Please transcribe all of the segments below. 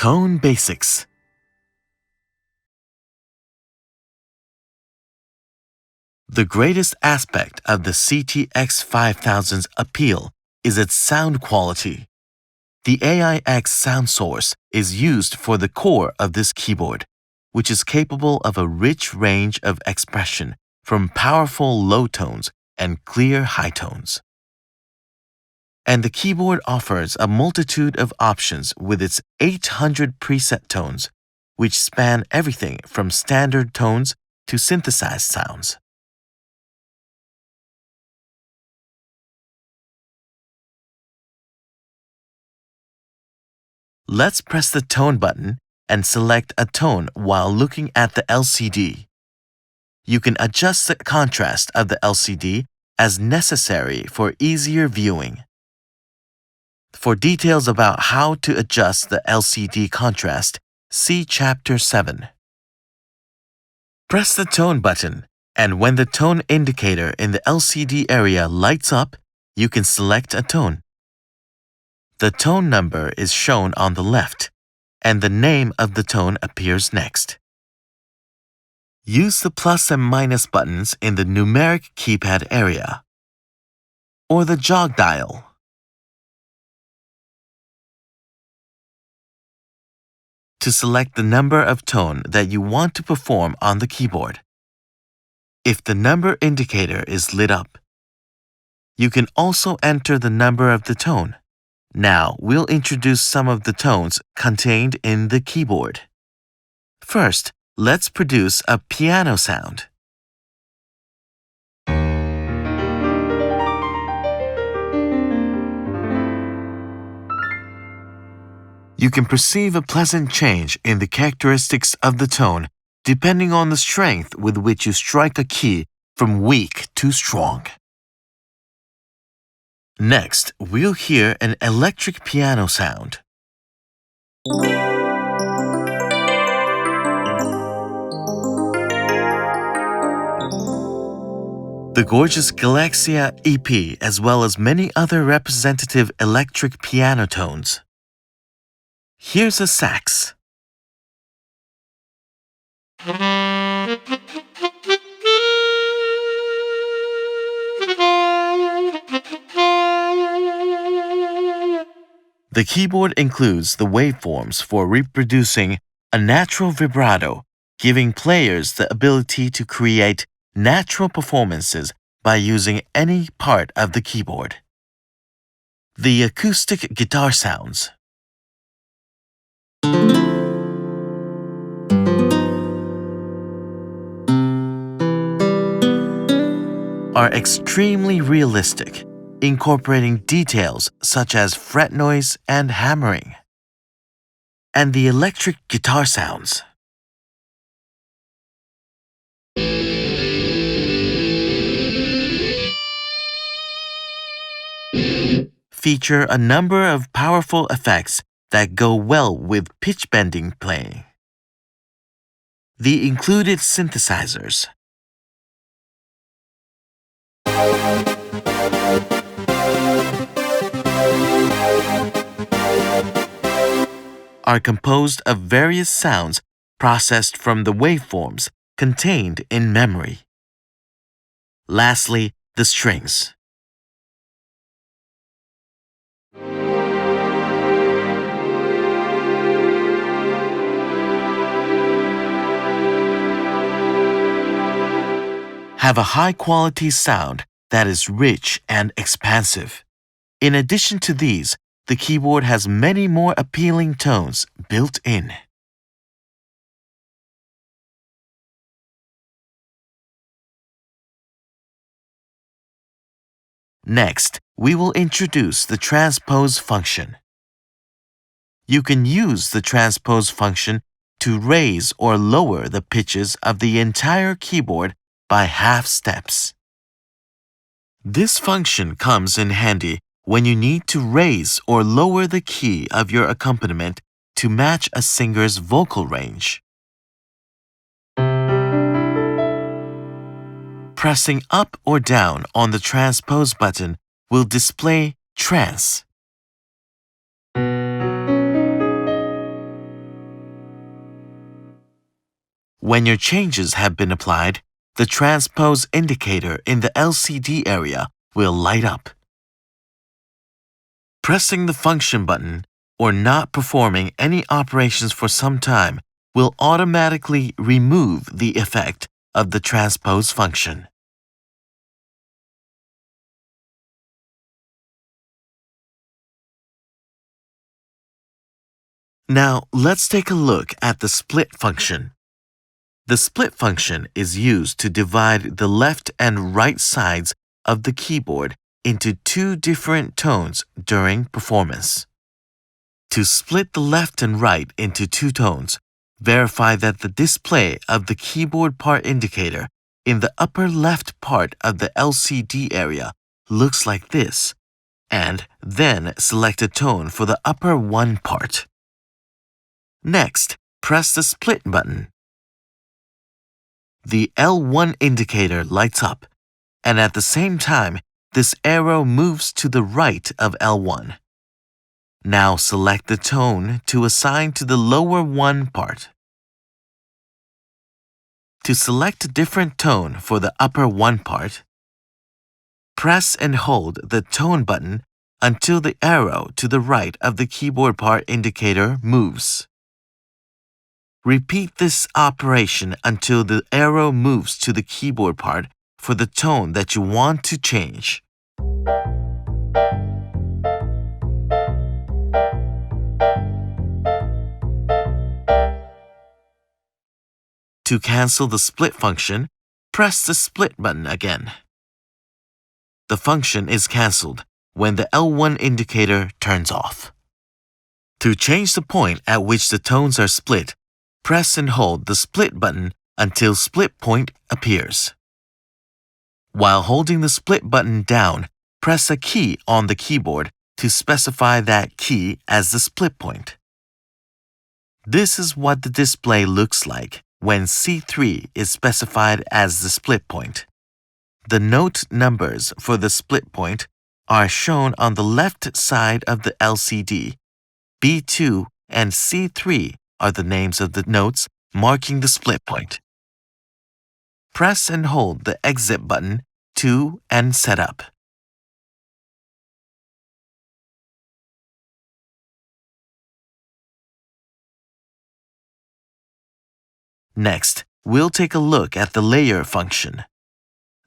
Tone Basics. The greatest aspect of the CT-X5000's appeal is its sound quality. The AIX sound source is used for the core of this keyboard, which is capable of a rich range of expression from powerful low tones and clear high tones. And the keyboard offers a multitude of options with its 800 preset tones, which span everything from standard tones to synthesized sounds. Let's press the tone button and select a tone while looking at the LCD. You can adjust the contrast of the LCD as necessary for easier viewing. For details about how to adjust the LCD contrast, see Chapter 7. Press the tone button, and when the tone indicator in the LCD area lights up, you can select a tone. The tone number is shown on the left, and the name of the tone appears next. Use the plus and minus buttons in the numeric keypad area, or the jog dial. To select the number of tone that you want to perform on the keyboard. If the number indicator is lit up, you can also enter the number of the tone. Now we'll introduce some of the tones contained in the keyboard. First, let's produce a piano sound. You can perceive a pleasant change in the characteristics of the tone depending on the strength with which you strike a key from weak to strong. Next, we'll hear an electric piano sound. The gorgeous Galaxia EP as well as many other representative electric piano tones. Here's a sax. The keyboard includes the waveforms for reproducing a natural vibrato, giving players the ability to create natural performances by using any part of the keyboard. The acoustic guitar sounds. Are extremely realistic, incorporating details such as fret noise and hammering. And the electric guitar sounds. Feature a number of powerful effects that go well with pitch bending playing. The included synthesizers are composed of various sounds processed from the waveforms contained in memory. Lastly, the strings. Have a high-quality sound that is rich and expansive. In addition to these, the keyboard has many more appealing tones built in. Next, we will introduce the Transpose function. You can use the Transpose function to raise or lower the pitches of the entire keyboard by half steps. This function comes in handy when you need to raise or lower the key of your accompaniment to match a singer's vocal range. Pressing up or down on the Transpose button will display trance. When your changes have been applied, the transpose indicator in the LCD area will light up. Pressing the function button or not performing any operations for some time will automatically remove the effect of the transpose function. Now, let's take a look at the split function. The split function is used to divide the left and right sides of the keyboard into two different tones during performance. To split the left and right into two tones, verify that the display of the keyboard part indicator in the upper left part of the LCD area looks like this, and then select a tone for the upper one part. Next, press the split button. The L1 indicator lights up, and at the same time, this arrow moves to the right of L1. Now select the tone to assign to the lower one part. To select a different tone for the upper one part, press and hold the tone button until the arrow to the right of the keyboard part indicator moves. Repeat this operation until the arrow moves to the keyboard part for the tone that you want to change. To cancel the split function, press the split button again. The function is canceled when the L1 indicator turns off. To change the point at which the tones are split, press and hold the split button until split point appears. While holding the split button down, press a key on the keyboard to specify that key as the split point. This is what the display looks like when C3 is specified as the split point. The note numbers for the split point are shown on the left side of the LCD. B2 and C3 are the names of the notes marking the split point. Press and hold the exit button to and set up. Next, we'll take a look at the layer function.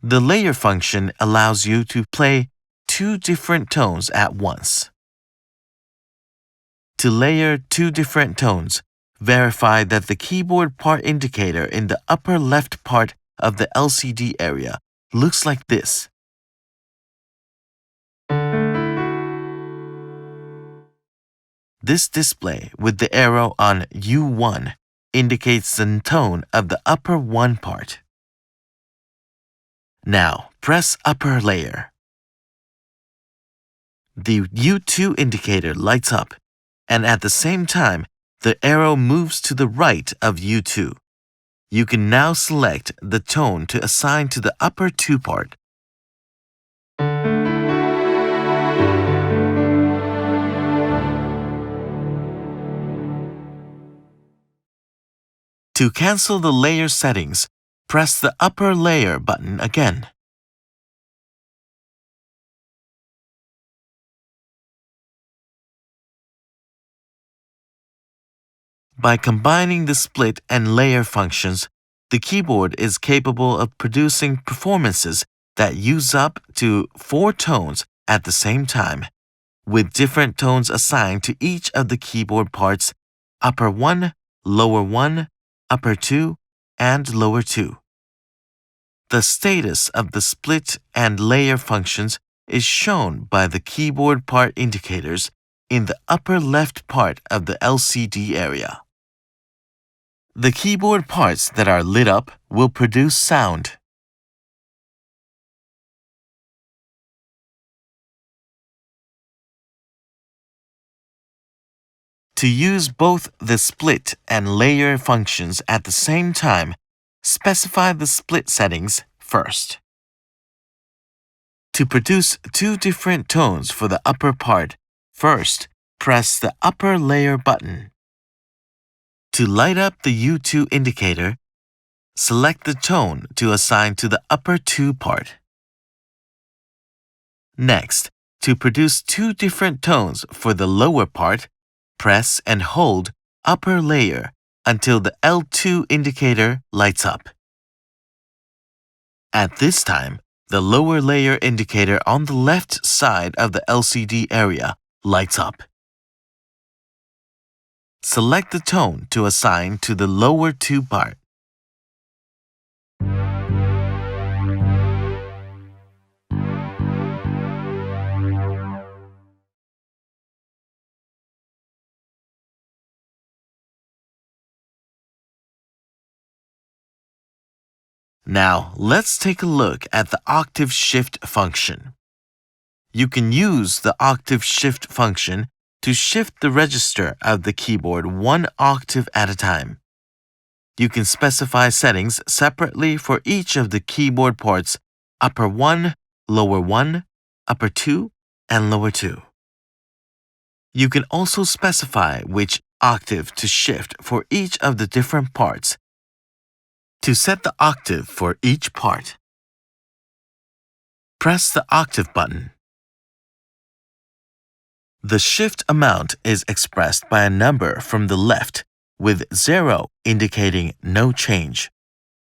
The layer function allows you to play two different tones at once. To layer two different tones, verify that the keyboard part indicator in the upper left part of the LCD area looks like this. This display with the arrow on U1 indicates the tone of the upper one part. Now, press upper layer. The U2 indicator lights up, and at the same time, the arrow moves to the right of U2. You can now select the tone to assign to the upper two part. To cancel the layer settings, press the upper layer button again. By combining the split and layer functions, the keyboard is capable of producing performances that use up to 4 tones at the same time, with different tones assigned to each of the keyboard parts: upper 1, lower 1, upper 2, and lower 2. The status of the split and layer functions is shown by the keyboard part indicators in the upper left part of the LCD area. The keyboard parts that are lit up will produce sound. To use both the split and layer functions at the same time, specify the split settings first. To produce two different tones for the upper part, first, press the upper layer button. To light up the U2 indicator, Select the tone to assign to the upper 2 part. Next, to produce 2 different tones for the lower part, press and hold upper layer until the L2 indicator lights up. At this time, the lower layer indicator on the left side of the LCD area lights up. Select the tone to assign to the lower 2 part. Now, let's take a look at the Octave Shift function. You can use the Octave Shift function to shift the register of the keyboard 1 octave at a time. You can specify settings separately for each of the keyboard ports upper 1, lower 1, upper 2, and lower 2. You can also specify which octave to shift for each of the different parts. To set the octave for each part, press the Octave button. The shift amount is expressed by a number from the left, with 0 indicating no change,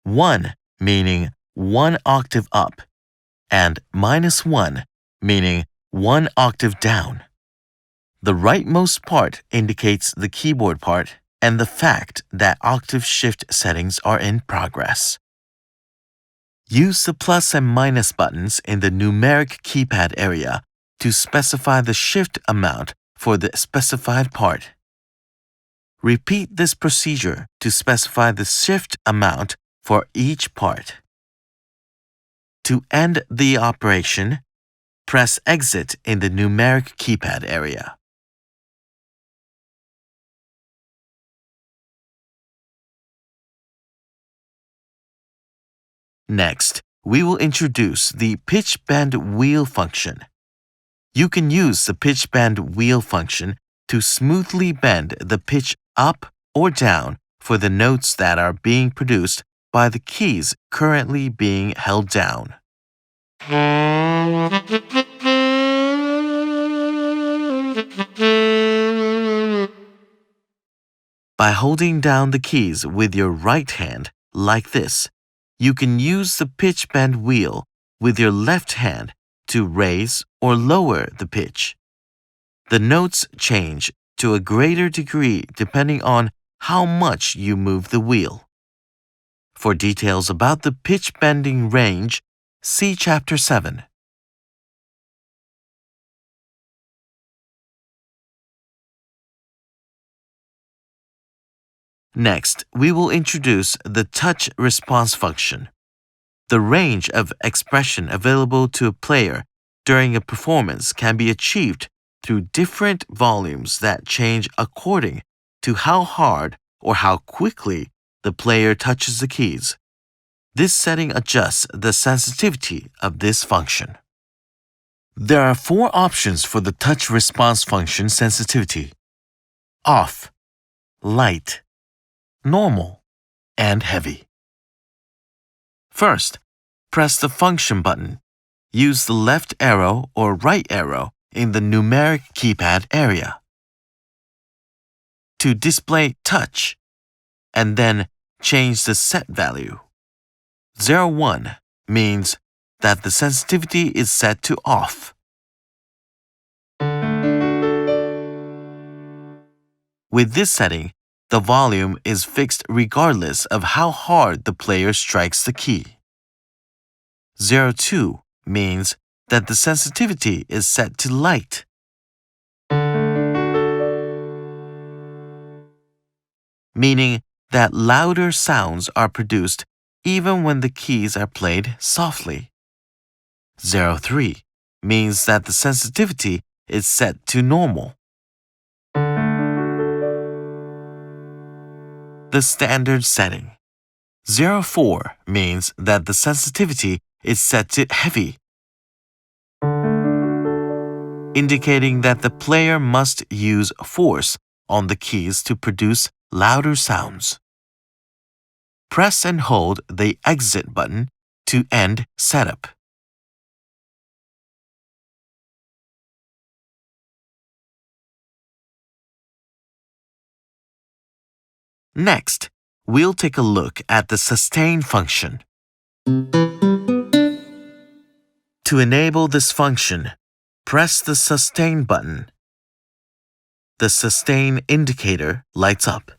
1 meaning 1 octave up, and -1 meaning 1 octave down. The rightmost part indicates the keyboard part and the fact that octave shift settings are in progress. Use the plus and minus buttons in the numeric keypad area to specify the shift amount for the specified part. Repeat this procedure to specify the shift amount for each part. To end the operation, press Exit in the numeric keypad area. Next, we will introduce the pitch bend wheel function. You can use the pitch bend wheel function to smoothly bend the pitch up or down for the notes that are being produced by the keys currently being held down. By holding down the keys with your right hand, like this, you can use the pitch bend wheel with your left hand to raise or lower the pitch. The notes change to a greater degree depending on how much you move the wheel. For details about the pitch bending range, see Chapter 7. Next, we will introduce the touch response function. The range of expression available to a player during a performance can be achieved through different volumes that change according to how hard or how quickly the player touches the keys. This setting adjusts the sensitivity of this function. There are 4 options for the touch response function sensitivity: off, light, normal, and heavy. First, press the function button. Use the left arrow or right arrow in the numeric keypad area to display touch, and then change the set value. 01 means that the sensitivity is set to off. With this setting, the volume is fixed regardless of how hard the player strikes the key. 02 means that the sensitivity is set to light. Meaning that louder sounds are produced even when the keys are played softly. 03 means that the sensitivity is set to normal. The standard setting. 04 means that the sensitivity is set to heavy, indicating that the player must use force on the keys to produce louder sounds. press and hold the Exit button to end setup. Next, we'll take a look at the Sustain function. To enable this function, press the Sustain button. The Sustain indicator lights up.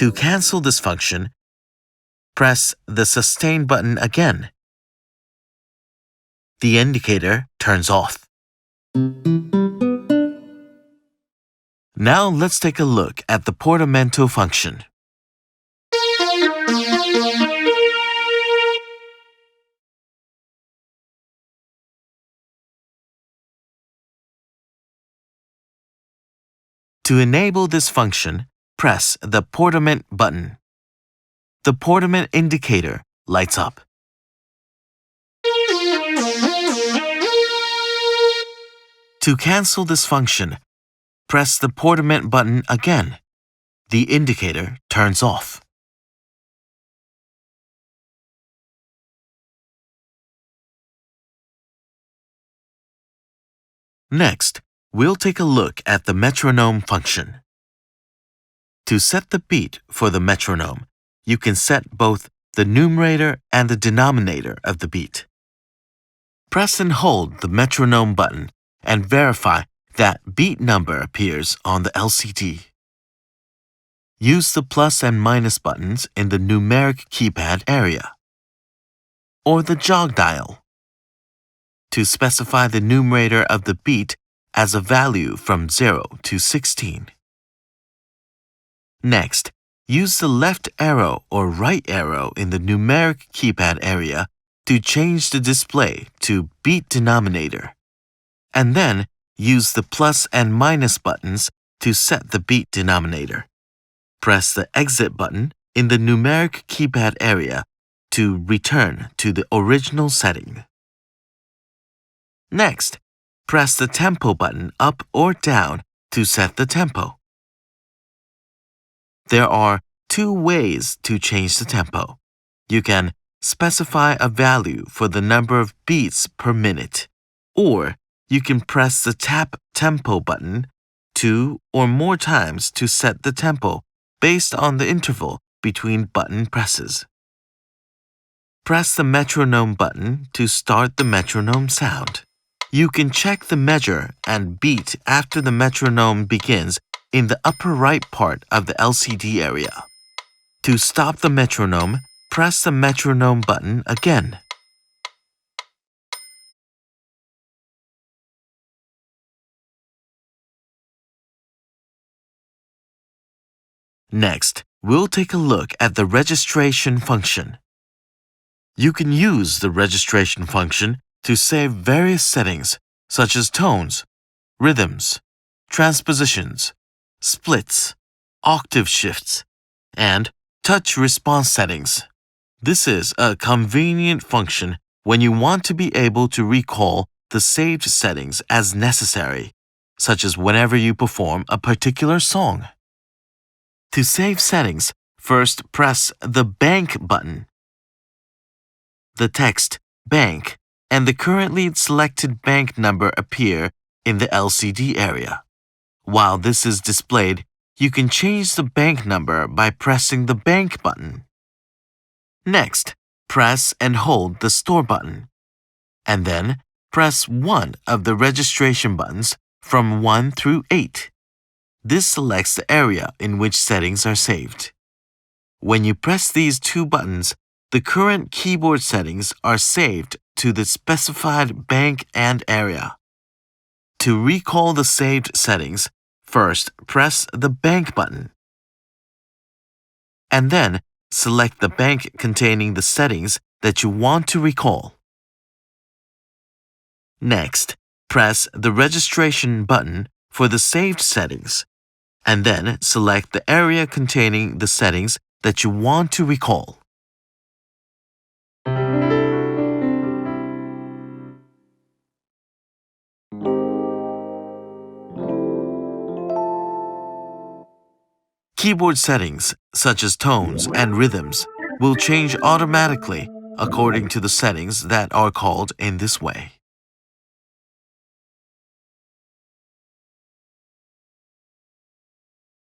To cancel this function, press the Sustain button again. The indicator turns off. Now let's take a look at the Portamento function. To enable this function, press the Portamento button. The Portamento indicator lights up. To cancel this function, press the Portamento button again. The indicator turns off. Next, we'll take a look at the Metronome function. To set the beat for the metronome, you can set both the numerator and the denominator of the beat. Press and hold the Metronome button and verify that beat number appears on the LCD. Use the plus and minus buttons in the numeric keypad area, or the jog dial, to specify the numerator of the beat as a value from 0 to 16. Next, use the left arrow or right arrow in the numeric keypad area to change the display to beat denominator, and then use the plus and minus buttons to set the beat denominator. Press the Exit button in the numeric keypad area to return to the original setting. Next, press the Tempo button up or down to set the tempo. There are two ways to change the tempo. You can specify a value for the number of beats per minute, or you can press the Tap Tempo button 2 or more times to set the tempo based on the interval between button presses. Press the Metronome button to start the metronome sound. You can check the measure and beat after the metronome begins in the upper right part of the LCD area. To stop the metronome, press the Metronome button again. Next, we'll take a look at the Registration function. You can use the Registration function to save various settings such as tones, rhythms, transpositions, splits, octave shifts, and touch response settings. This is a convenient function when you want to be able to recall the saved settings as necessary, such as whenever you perform a particular song. To save settings, first press the Bank button. The text Bank and the currently selected bank number appear in the LCD area. While this is displayed, you can change the bank number by pressing the Bank button. Next, press and hold the Store button, and then press one of the registration buttons from 1 through 8. This selects the area in which settings are saved. When you press these two buttons, the current keyboard settings are saved to the specified bank and area. To recall the saved settings, first press the Bank button, and then select the bank containing the settings that you want to recall. Next, press the Registration button for the saved settings, and then select the area containing the settings that you want to recall. Keyboard settings, such as tones and rhythms, will change automatically according to the settings that are called in this way.